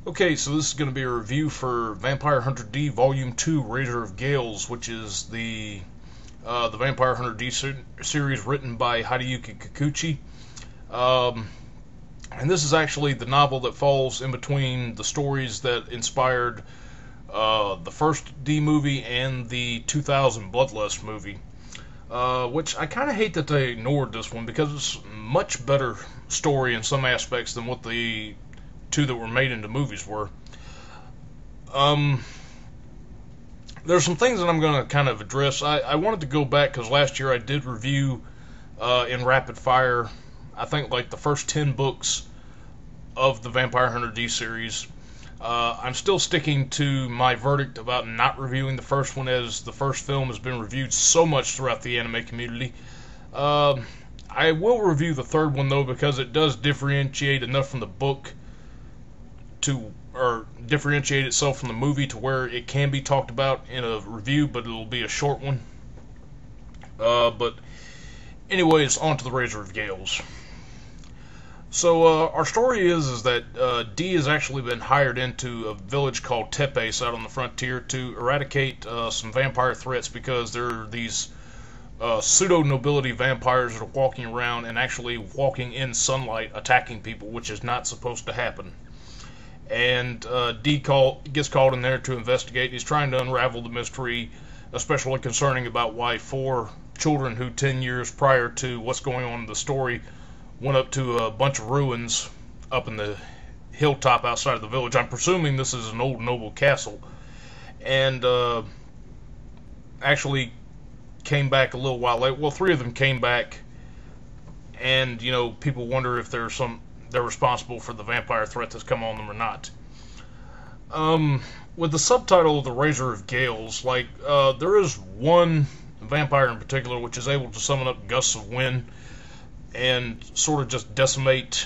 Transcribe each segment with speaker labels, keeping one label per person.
Speaker 1: Okay, so this is going to be a review for Vampire Hunter D Volume 2, Razor of Gales, which is the Vampire Hunter D series written by Hideyuki Kikuchi. Um, and this is actually the novel that falls in between the stories that inspired the first D movie and the 2000 Bloodlust movie. Which I kind of hate that they ignored this one because it's a much better story in some aspects than what the two that were made into movies were. Um, there's some things that I'm going to kind of address. I wanted to go back because last year I did review in rapid fire, I think like the first 10 books of the Vampire Hunter D series. I'm still sticking to my verdict about not reviewing the first one, as the first film has been reviewed so much throughout the anime community. I will review the third one though because it does differentiate enough from the book to, or differentiate itself from the movie to where it can be talked about in a review, but it'll be a short one. But anyways, on to the Razor of Gales. So our story is that D has actually been hired into a village called Tepes out on the frontier to eradicate some vampire threats because there are these pseudo-nobility vampires that are walking around and actually walking in sunlight attacking people, which is not supposed to happen. And gets called in there to investigate. He's trying to unravel the mystery, especially concerning about why 4 children who 10 years prior to what's going on in the story went up to a bunch of ruins up in the hilltop outside of the village. I'm presuming this is an old noble castle, and actually came back a little while later. Well, 3 of them came back, and people wonder if they're responsible for the vampire threat that's come on them or not. With the subtitle of the Razor of Gales, there is one vampire in particular which is able to summon up gusts of wind and sort of just decimate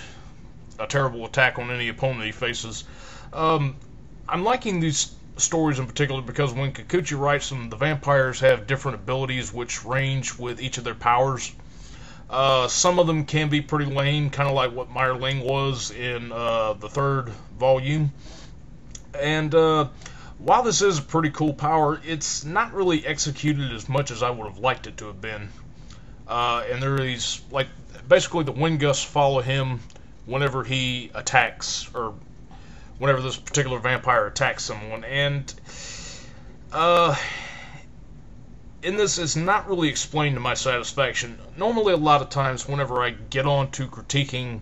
Speaker 1: a terrible attack on any opponent he faces. I'm liking these stories in particular because when Kikuchi writes them, the vampires have different abilities which range with each of their powers. Some of them can be pretty lame, kind of like what Meyer Ling was in the 3rd volume. And while this is a pretty cool power, it's not really executed as much as I would have liked it to have been. And there are these, basically the wind gusts follow him whenever he attacks, or whenever this particular vampire attacks someone. And in this, it's not really explained to my satisfaction. Normally, a lot of times, whenever I get on to critiquing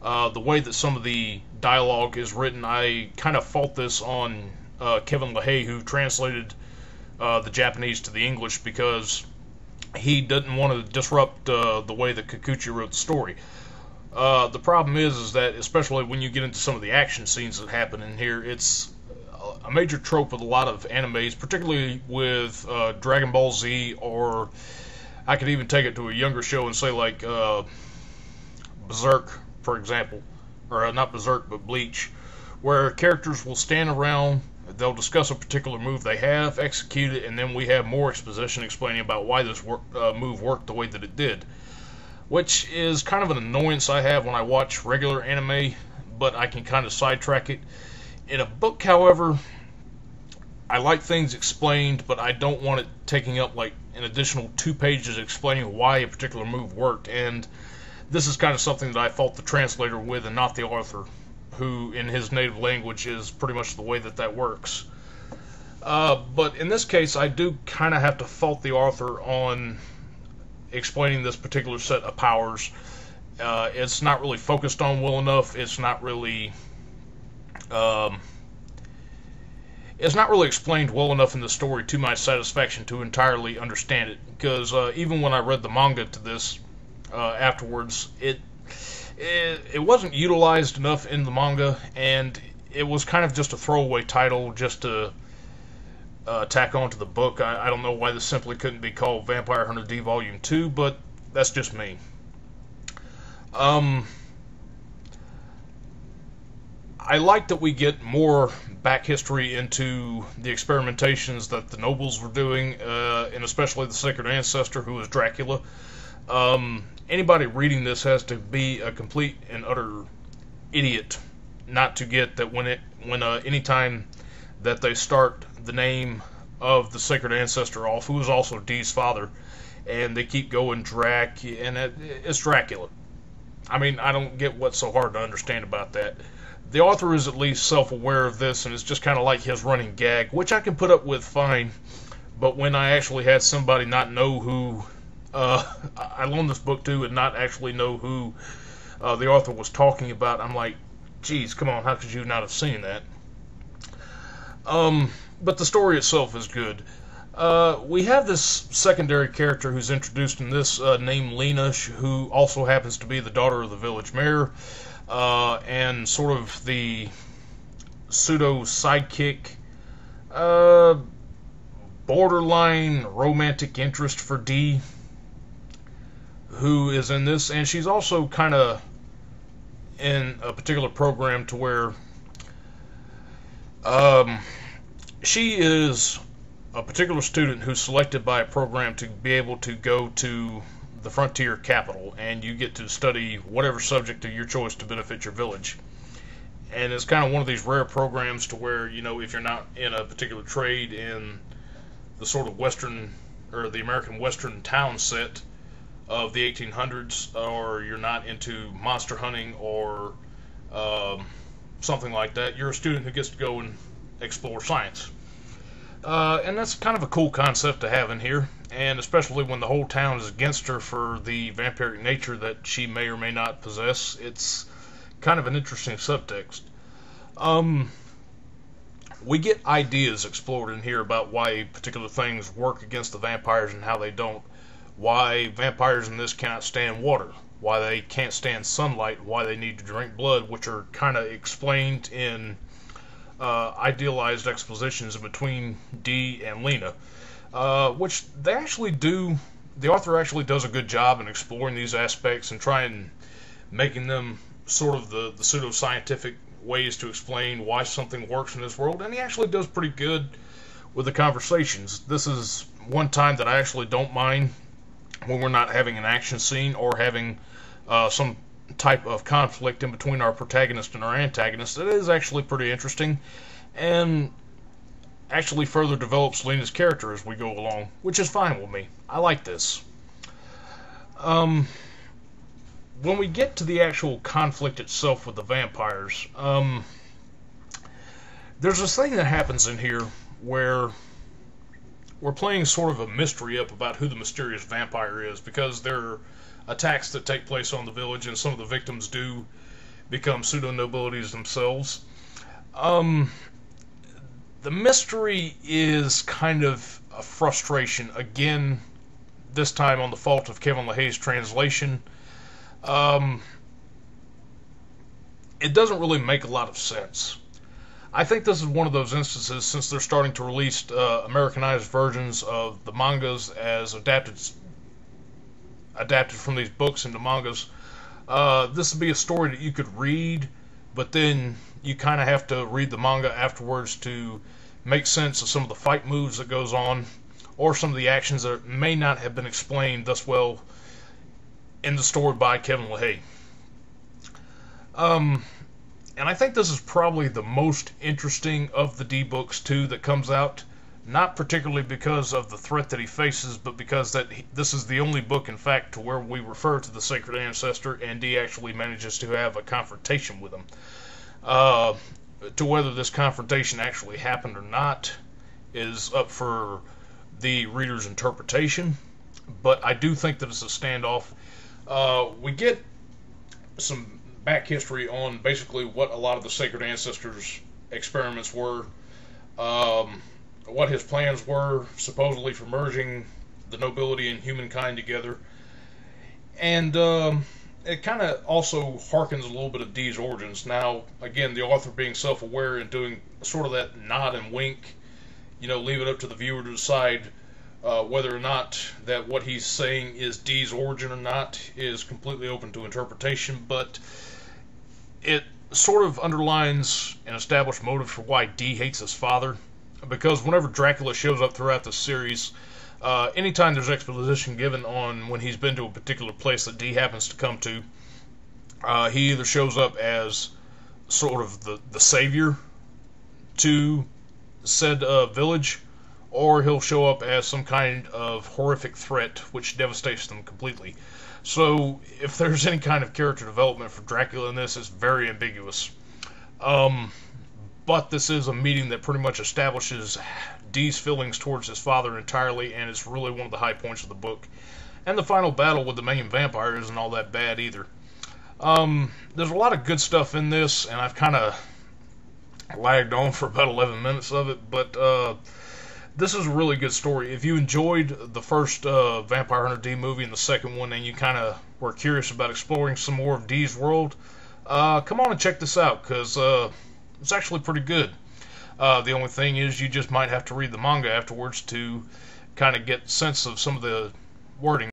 Speaker 1: the way that some of the dialogue is written, I kind of fault this on Kevin LaHaye, who translated the Japanese to the English, because he didn't want to disrupt the way that Kikuchi wrote the story. The problem is that, especially when you get into some of the action scenes that happen in here, it's a major trope with a lot of animes, particularly with Dragon Ball Z, or I could even take it to a younger show and say Berserk, for example, or not Berserk, but Bleach, where characters will stand around, they'll discuss a particular move they have, execute it, and then we have more exposition explaining about why this move worked the way that it did, which is kind of an annoyance I have when I watch regular anime, but I can kind of sidetrack it. In a book, however, I like things explained, but I don't want it taking up an additional 2 pages explaining why a particular move worked, and this is kind of something that I fault the translator with and not the author, who in his native language is pretty much the way that works. But in this case, I do kind of have to fault the author on explaining this particular set of powers. It's not really focused on well enough. It's not really explained well enough in the story to my satisfaction to entirely understand it. Because even when I read the manga to this afterwards, it wasn't utilized enough in the manga, and it was kind of just a throwaway title just to tack on to the book. I don't know why this simply couldn't be called Vampire Hunter D Volume 2, but that's just me. I like that we get more back history into the experimentations that the nobles were doing, and especially the Sacred Ancestor, who was Dracula. Anybody reading this has to be a complete and utter idiot not to get that when anytime that they start the name of the sacred ancestor off, who is also Dee's father, and they keep going and it's Dracula. I mean, I don't get what's so hard to understand about that. The author is at least self-aware of this, and it's just kind of like his running gag, which I can put up with fine. But when I actually had somebody not know who I loaned this book to and not actually know who the author was talking about, I'm like, geez, come on, how could you not have seen that? But the story itself is good. We have this secondary character who's introduced in this, named Lena, who also happens to be the daughter of the village mayor, and sort of the pseudo sidekick, borderline romantic interest for Dee, who is in this, and she's also kind of in a particular program to where she is a particular student who's selected by a program to be able to go to the frontier capital, and you get to study whatever subject of your choice to benefit your village. And it's kind of one of these rare programs to where, you know, if you're not in a particular trade in the sort of Western, or the American Western town set of the 1800s, or you're not into monster hunting or something like that, you're a student who gets to go and explore science. And that's kind of a cool concept to have in here, and especially when the whole town is against her for the vampiric nature that she may or may not possess. It's kind of an interesting subtext. We get ideas explored in here about why particular things work against the vampires and how they don't. Why vampires in this cannot stand water, why they can't stand sunlight, why they need to drink blood, which are kind of explained in idealized expositions in between Dee and Lena, which they actually do. The author actually does a good job in exploring these aspects and trying making them sort of the pseudo-scientific ways to explain why something works in this world, and he actually does pretty good with the conversations. This is one time that I actually don't mind when we're not having an action scene or having some type of conflict in between our protagonist and our antagonist. It is actually pretty interesting, and actually further develops Lena's character as we go along, which is fine with me. I like this. When we get to the actual conflict itself with the vampires, there's this thing that happens in here where we're playing sort of a mystery up about who the mysterious vampire is, because there are attacks that take place on the village, and some of the victims do become pseudo-nobilities themselves. The mystery is kind of a frustration, again, this time on the fault of Kevin LaHaye's translation. It doesn't really make a lot of sense. I think this is one of those instances, since they're starting to release Americanized versions of the mangas as adapted from these books into mangas. This would be a story that you could read, but then you kind of have to read the manga afterwards to make sense of some of the fight moves that goes on, or some of the actions that may not have been explained thus well in the story by Kevin LaHaye. And I think this is probably the most interesting of the Dee books too that comes out, not particularly because of the threat that he faces, but because this is the only book, in fact, to where we refer to the sacred ancestor, and Dee actually manages to have a confrontation with him. To whether this confrontation actually happened or not is up for the reader's interpretation, but I do think that it's a standoff. We get some back history on basically what a lot of the sacred ancestors' experiments were, what his plans were supposedly for merging the nobility and humankind together, and it kind of also harkens a little bit of Dee's origins. Now, again, the author being self-aware and doing sort of that nod and wink, leave it up to the viewer to decide whether or not that what he's saying is Dee's origin or not is completely open to interpretation, but it sort of underlines an established motive for why Dee hates his father, because whenever Dracula shows up throughout the series, anytime there's exposition given on when he's been to a particular place that Dee happens to come to, he either shows up as sort of the savior to said village, or he'll show up as some kind of horrific threat which devastates them completely. So if there's any kind of character development for Dracula in this, it's very ambiguous. But this is a meeting that pretty much establishes Dee's feelings towards his father entirely, and it's really one of the high points of the book. And the final battle with the main vampire isn't all that bad either. There's a lot of good stuff in this, and I've kind of lagged on for about 11 minutes of it, but this is a really good story. If you enjoyed the first Vampire Hunter D movie and the second one, and you kind of were curious about exploring some more of Dee's world, come on and check this out, because it's actually pretty good. The only thing is you just might have to read the manga afterwards to kind of get a sense of some of the wording.